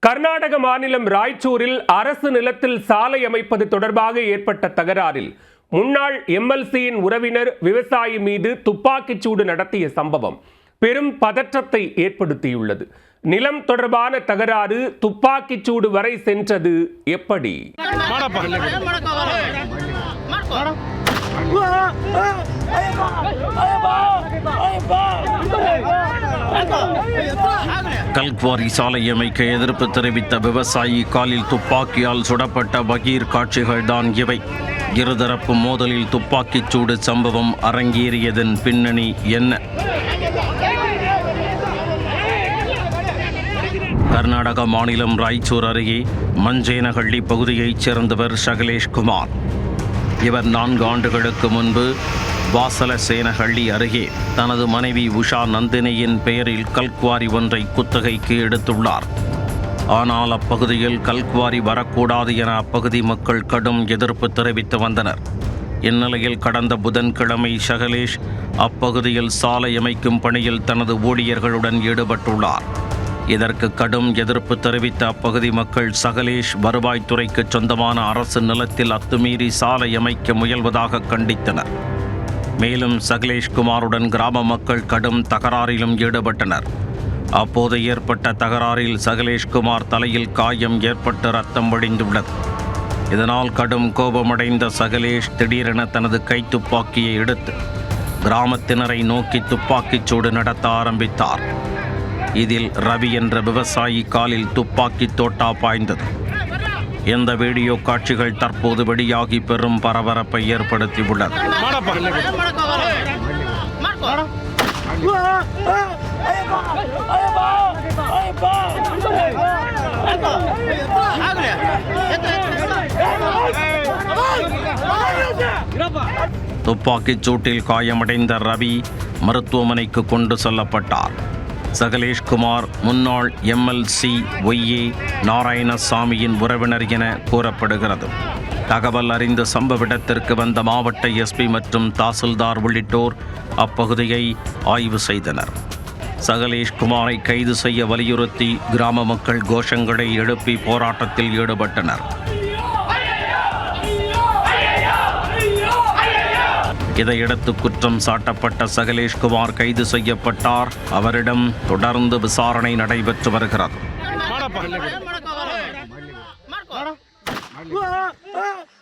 கர்நாடக மாநிலம் ராய்ச்சூரில் அரசு நிலத்தில் சாலை அமைப்பது தொடர்பாக ஏற்பட்ட தகராறில் முன்னாள் எம்எல்சியின் உறவினர் விவசாயி மீது துப்பாக்கிச்சூடு நடத்திய சம்பவம் பெரும் பதற்றத்தை ஏற்படுத்தியுள்ளது. நிலம் தொடர்பான தகராறு துப்பாக்கிச்சூடு வரை சென்றது எப்படி? கல்குவாரி சாலை அமைக்க எதிர்ப்பு தெரிவித்த விவசாயி காலில் துப்பாக்கியால் சுடப்பட்ட பகீர் காட்சிகள் தான் இவை. இருதரப்பு மோதலில் துப்பாக்கிச்சூடு சம்பவம் அரங்கேறியதன் பின்னணி என்ன? கர்நாடக மாநிலம் ராய்ச்சூர் அருகே மஞ்சேனஹள்ளி பகுதியைச் சேர்ந்தவர் சகலேஷ்குமார். இவர் 4 ஆண்டுகளுக்கு முன்பு வாசலசேனஹள்ளி அருகே தனது மனைவி உஷா நந்தினியின் பெயரில் கல்குவாரி ஒன்றை குத்தகைக்கு எடுத்துள்ளார். ஆனால் அப்பகுதியில் கல்குவாரி வரக்கூடாது என அப்பகுதி மக்கள் கடும் எதிர்ப்பு தெரிவித்து வந்தனர். இந்நிலையில் கடந்த புதன்கிழமை சகலேஷ் அப்பகுதியில் சாலை அமைக்கும் பணியில் தனது ஊழியர்களுடன் ஈடுபட்டுள்ளார். இதற்கு கடும் எதிர்ப்பு தெரிவித்த அப்பகுதி மக்கள் சகலேஷ் வருவாய்த்துறைக்கு சொந்தமான அரசு நிலத்தில் அத்துமீறி சாலை அமைக்க முயல்வதாக கண்டித்தனர். மேலும் சகலேஷ்குமாருடன் கிராம மக்கள் கடும் தகராறிலும் ஈடுபட்டனர். அப்போது ஏற்பட்ட தகராறில் சகலேஷ்குமார் தலையில் காயம் ஏற்பட்டு ரத்தம் வடிந்துள்ளது. இதனால் கடும் கோபமடைந்த சகலேஷ் திடீரென தனது கைத்துப்பாக்கியை எடுத்து கிராமத்தினரை நோக்கி துப்பாக்கிச்சூடு நடத்த ஆரம்பித்தார். இதில் ரவி என்ற விவசாயி காலில் துப்பாக்கி தோட்டா பாய்ந்தது. இந்த வீடியோ காட்சிகள் தற்போது வெளியாகி பெரும் பரபரப்பை ஏற்படுத்தியுள்ளது. துப்பாக்கிச் சூட்டில் காயமடைந்த ரவி மருத்துவமனைக்கு கொண்டு செல்லப்பட்டார். சகலேஷ்குமார் முன்னாள் எம்எல்சி ஒய்ஏ நாராயணசாமியின் உறவினர் என கூறப்படுகிறது. தகவல் அறிந்த சம்பவ இடத்திற்கு வந்த மாவட்ட எஸ்பி மற்றும் தாசில்தார் உள்ளிட்டோர் அப்பகுதியை ஆய்வு செய்தனர். சகலேஷ்குமாரை கைது செய்ய வலியுறுத்தி கிராம மக்கள் கோஷங்களை எழுப்பி போராட்டத்தில் ஈடுபட்டனர். இதையடுத்து குற்றம் சாட்டப்பட்ட சகலேஷ்குமார் கைது செய்யப்பட்டார். அவரிடம் தொடர்ந்து விசாரணை நடைபெற்று வருகிறது.